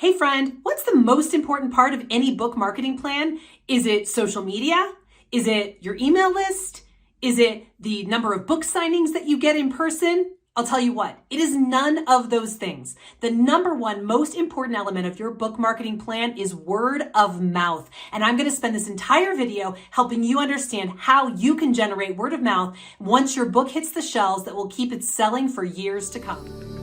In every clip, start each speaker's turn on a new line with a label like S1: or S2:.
S1: Hey friend, what's the most important part of any book marketing plan? Is it social media? Is it your email list? Is it the number of book signings that you get in person? I'll tell you what, it is none of those things. The number one most important element of your book marketing plan is word of mouth. And I'm going to spend this entire video helping you understand how you can generate word of mouth once your book hits the shelves that will keep it selling for years to come.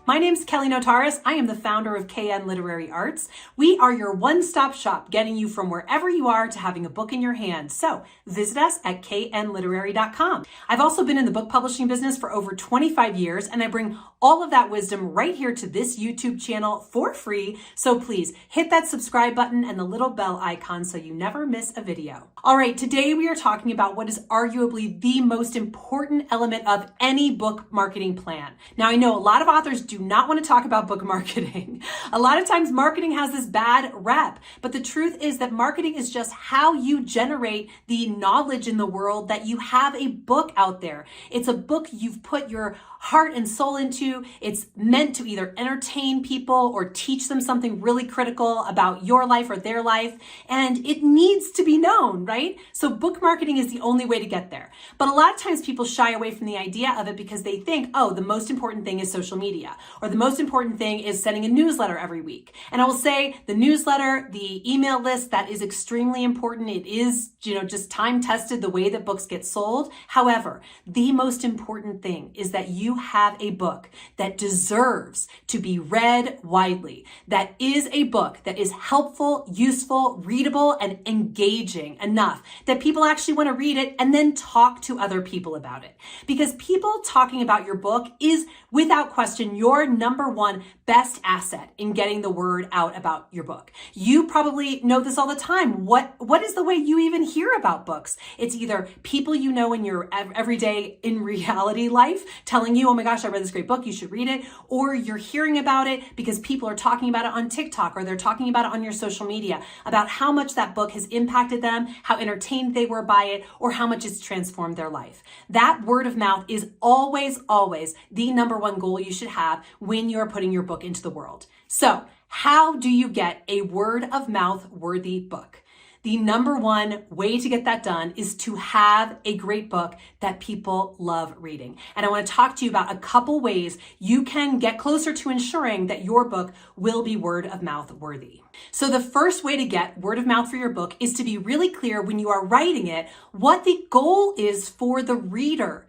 S1: My name's Kelly Notaras. I am the founder of KN Literary Arts. We are your one-stop shop, getting you from wherever you are to having a book in your hand. So visit us at knliterary.com. I've also been in the book publishing business for over 25 years, and I bring all of that wisdom right here to this YouTube channel for free. So please hit that subscribe button and the little bell icon so you never miss a video. All right, today we are talking about what is arguably the most important element of any book marketing plan. Now, I know a lot of authors do not want to talk about book marketing. A lot of times marketing has this bad rep, but the truth is that marketing is just how you generate the knowledge in the world that you have a book out there. It's a book you've put your heart and soul into. It's meant to either entertain people or teach them something really critical about your life or their life, and it needs to be known, right? So book marketing is the only way to get there. But a lot of times people shy away from the idea of it because they think, oh, the most important thing is social media, or the most important thing is sending a newsletter every week. And I will say the newsletter, the email list, that is extremely important. It is, just time tested the way that books get sold. However, the most important thing is that you have a book that deserves to be read widely, that is a book that is helpful, useful, readable, and engaging enough that people actually want to read it and then talk to other people about it. Because people talking about your book is, without question, your number one best asset in getting the word out about your book. You probably know this all the time. What is the way you even hear about books? It's either people you know in your everyday, in reality life telling you, oh my gosh, I read this great book, you should read it, or you're hearing about it because people are talking about it on TikTok, or they're talking about it on your social media, about how much that book has impacted them, how entertained they were by it, or how much it's transformed their life. That word of mouth is always, always the number one goal you should have when you're putting your book into the world. So how do you get a word of mouth worthy book? The number one way to get that done is to have a great book that people love reading. And I want to talk to you about a couple ways you can get closer to ensuring that your book will be word of mouth worthy. So the first way to get word of mouth for your book is to be really clear when you are writing it, what the goal is for the reader.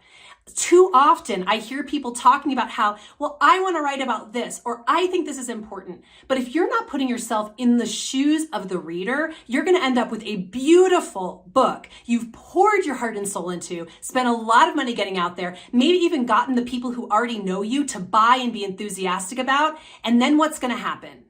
S1: Too often I hear people talking about how, well, I want to write about this, or I think this is important. But if you're not putting yourself in the shoes of the reader, you're going to end up with a beautiful book you've poured your heart and soul into, spent a lot of money getting out there, maybe even gotten the people who already know you to buy and be enthusiastic about. And then what's going to happen?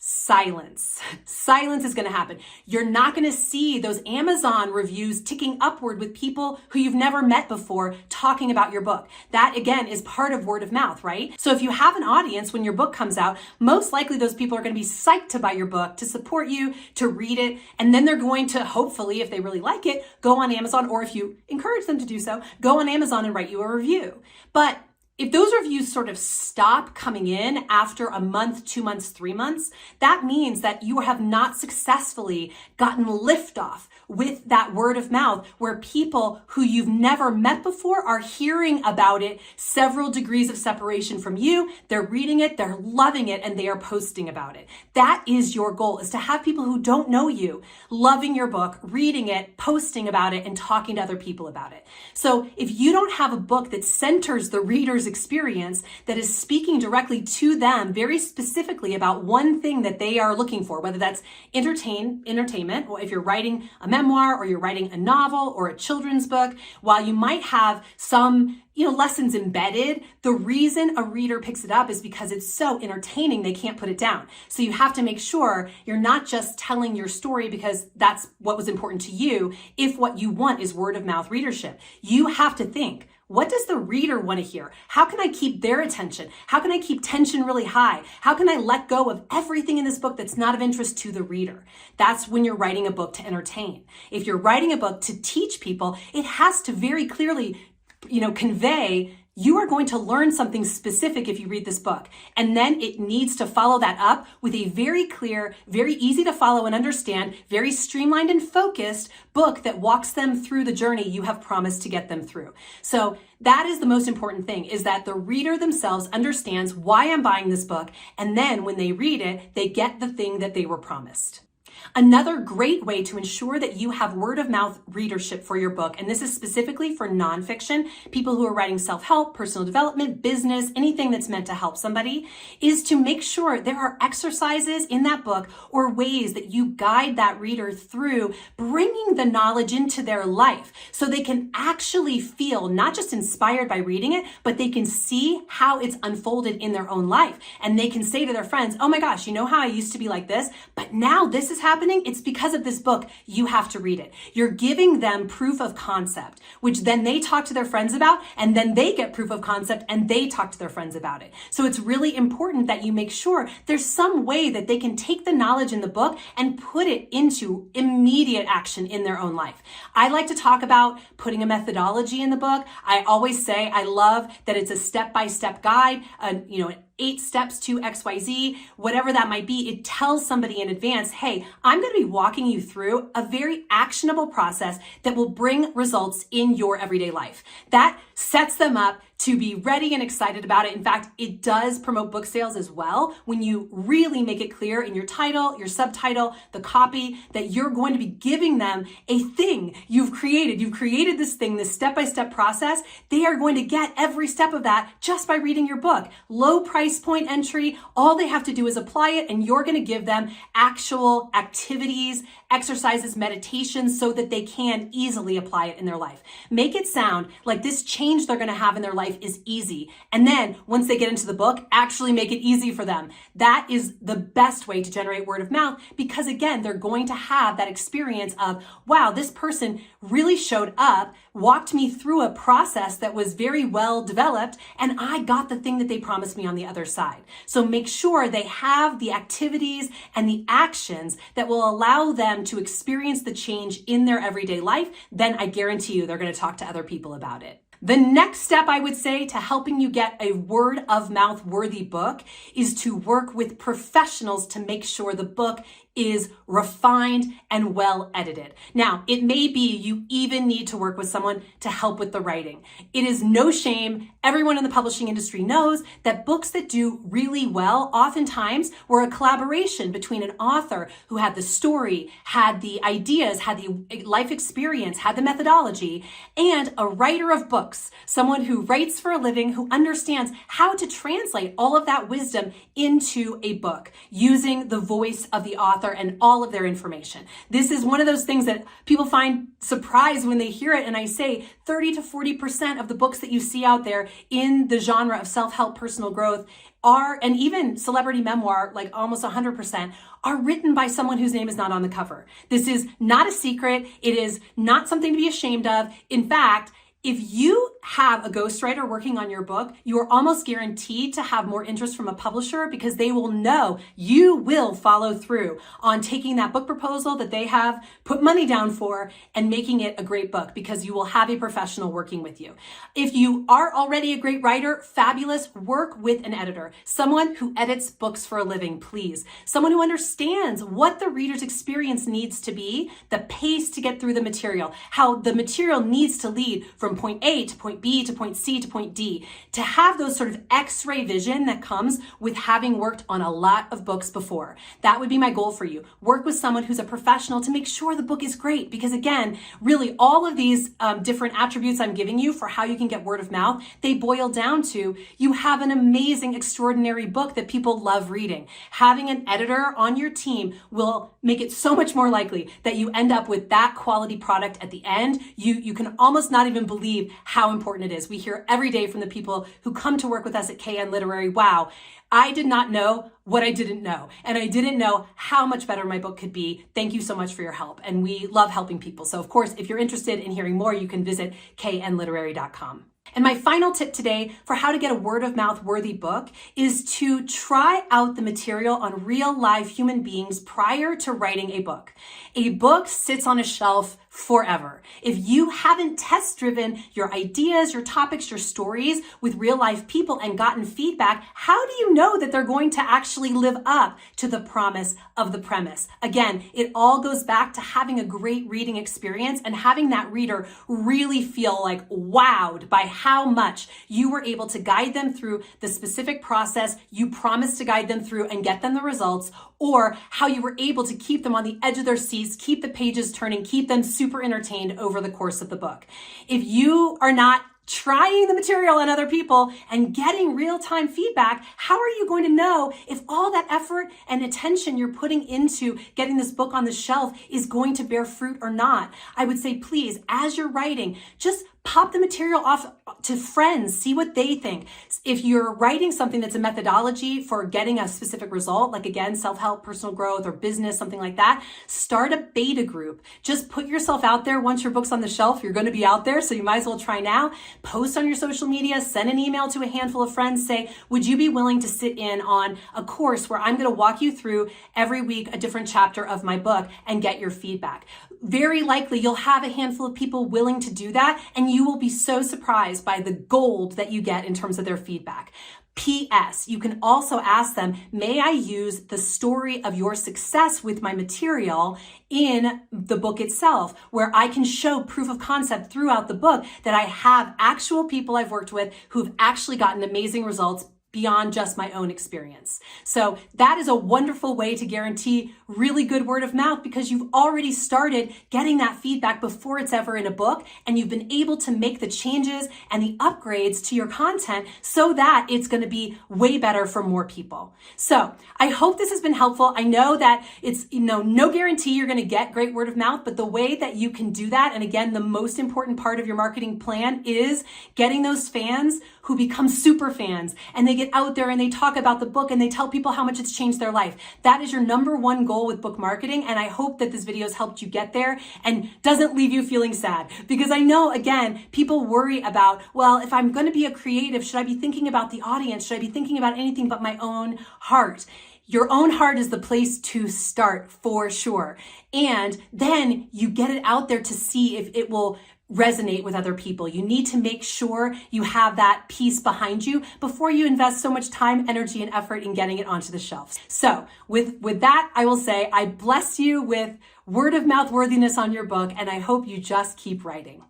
S1: Silence. Silence is going to happen. You're not going to see those Amazon reviews ticking upward with people who you've never met before talking about your book. That, again, is part of word of mouth, right? So if you have an audience when your book comes out, most likely those people are going to be psyched to buy your book, to support you, to read it, and then they're going to, hopefully, if they really like it, go on Amazon, or if you encourage them to do so, go on Amazon and write you a review. But if those reviews sort of stop coming in after a month, 2 months, 3 months, that means that you have not successfully gotten liftoff with that word of mouth, where people who you've never met before are hearing about it several degrees of separation from you. They're reading it, they're loving it, and they are posting about it. That is your goal, is to have people who don't know you loving your book, reading it, posting about it, and talking to other people about it. So if you don't have a book that centers the reader's experience, that is speaking directly to them very specifically about one thing that they are looking for, whether that's entertainment, or if you're writing a memoir, or you're writing a novel or a children's book, while you might have some lessons embedded, the reason a reader picks it up is because it's so entertaining they can't put it down. So you have to make sure you're not just telling your story because that's what was important to you, if what you want is word of mouth readership. You have to think, what does the reader want to hear? How can I keep their attention? How can I keep tension really high? How can I let go of everything in this book that's not of interest to the reader? That's when you're writing a book to entertain. If you're writing a book to teach people, it has to very clearly, convey you are going to learn something specific if you read this book. And then it needs to follow that up with a very clear, very easy to follow and understand, very streamlined and focused book that walks them through the journey you have promised to get them through. So that is the most important thing, is that the reader themselves understands why I'm buying this book. And then when they read it, they get the thing that they were promised. Another great way to ensure that you have word of mouth readership for your book, and this is specifically for nonfiction, people who are writing self-help, personal development, business, anything that's meant to help somebody, is to make sure there are exercises in that book or ways that you guide that reader through bringing the knowledge into their life so they can actually feel not just inspired by reading it, but they can see how it's unfolded in their own life. And they can say to their friends, oh my gosh, you know how I used to be like this, but now this is happening. It's because of this book. You have to read it. You're giving them proof of concept, which then they talk to their friends about, and then they get proof of concept and they talk to their friends about it. So it's really important that you make sure there's some way that they can take the knowledge in the book and put it into immediate action in their own life. I like to talk about putting a methodology in the book. I always say I love that it's a step-by-step guide, 8 steps to XYZ, whatever that might be. It tells somebody in advance, hey, I'm going to be walking you through a very actionable process that will bring results in your everyday life. That sets them up to be ready and excited about it. In fact, it does promote book sales as well when you really make it clear in your title, your subtitle, the copy, that you're going to be giving them a thing you've created. You've created this thing, this step-by-step process. They are going to get every step of that just by reading your book. Low price point entry. All they have to do is apply it, and you're going to give them actual activities, exercises, meditations, so that they can easily apply it in their life. Make it sound like this change they're going to have in their life is easy. And then once they get into the book, actually make it easy for them. That is the best way to generate word of mouth, because again, they're going to have that experience of, wow, this person really showed up, walked me through a process that was very well developed, and I got the thing that they promised me on the other side. So make sure they have the activities and the actions that will allow them to experience the change in their everyday life. Then I guarantee you they're going to talk to other people about it. The next step, I would say, to helping you get a word of mouth worthy book is to work with professionals to make sure the book is refined and well edited. Now, it may be you even need to work with someone to help with the writing. It is no shame. Everyone in the publishing industry knows that books that do really well oftentimes were a collaboration between an author who had the story, had the ideas, had the life experience, had the methodology, and a writer of books, someone who writes for a living, who understands how to translate all of that wisdom into a book using the voice of the author and all of their information. This is one of those things that people find surprised when they hear it. And I say 30 to 40% of the books that you see out there in the genre of self-help, personal growth are, and even celebrity memoir, like almost 100%, are written by someone whose name is not on the cover. This is not a secret. It is not something to be ashamed of. In fact, if you have a ghostwriter working on your book, you are almost guaranteed to have more interest from a publisher, because they will know you will follow through on taking that book proposal that they have put money down for and making it a great book, because you will have a professional working with you. If you are already a great writer, fabulous, work with an editor, someone who edits books for a living, please. Someone who understands what the reader's experience needs to be, the pace to get through the material, how the material needs to lead from point A to point B to point C to point D, to have those sort of X-ray vision that comes with having worked on a lot of books before. That would be my goal for you. Work with someone who's a professional to make sure the book is great, because again, really all of these different attributes I'm giving you for how you can get word of mouth, they boil down to you have an amazing, extraordinary book that people love reading. Having an editor on your team will make it so much more likely that you end up with that quality product at the end. You can almost not even believe how important it is. We hear every day from the people who come to work with us at KN Literary, wow, I did not know what I didn't know. And I didn't know how much better my book could be. Thank you so much for your help. And we love helping people. So of course, if you're interested in hearing more, you can visit knliterary.com. And my final tip today for how to get a word of mouth worthy book is to try out the material on real live human beings prior to writing a book. A book sits on a shelf forever. If you haven't test driven your ideas, your topics, your stories with real life people and gotten feedback, how do you know that they're going to actually live up to the promise of the premise? Again, it all goes back to having a great reading experience and having that reader really feel like wowed by how much you were able to guide them through the specific process you promised to guide them through and get them the results, or how you were able to keep them on the edge of their seats, keep the pages turning, keep them super entertained over the course of the book. If you are not trying the material on other people and getting real-time feedback, how are you going to know if all that effort and attention you're putting into getting this book on the shelf is going to bear fruit or not? I would say, please, as you're writing, just pop the material off to friends, see what they think. If you're writing something that's a methodology for getting a specific result, like again, self-help, personal growth, or business, something like that, start a beta group. Just put yourself out there. Once your book's on the shelf, you're going to be out there, so you might as well try now. Post on your social media, send an email to a handful of friends, say, would you be willing to sit in on a course where I'm going to walk you through every week a different chapter of my book and get your feedback? Very likely you'll have a handful of people willing to do that, and you will be so surprised by the gold that you get in terms of their feedback. P.S. You can also ask them, may I use the story of your success with my material in the book itself, where I can show proof of concept throughout the book that I have actual people I've worked with who've actually gotten amazing results beyond just my own experience. So that is a wonderful way to guarantee really good word of mouth, because you've already started getting that feedback before it's ever in a book, and you've been able to make the changes and the upgrades to your content so that it's going to be way better for more people. So I hope this has been helpful. I know that it's, no guarantee you're going to get great word of mouth, but the way that you can do that, and again, the most important part of your marketing plan is getting those fans who become super fans, and they get out there and they talk about the book and they tell people how much it's changed their life. That is your number one goal with book marketing. And I hope that this video has helped you get there and doesn't leave you feeling sad, because I know, again, people worry about, well, if I'm going to be a creative, should I be thinking about the audience? Should I be thinking about anything but my own heart? Your own heart is the place to start for sure. And then you get it out there to see if it will resonate with other people. You need to make sure you have that piece behind you before you invest so much time, energy, and effort in getting it onto the shelves. So with that, I will say I bless you with word of mouth worthiness on your book, and I hope you just keep writing.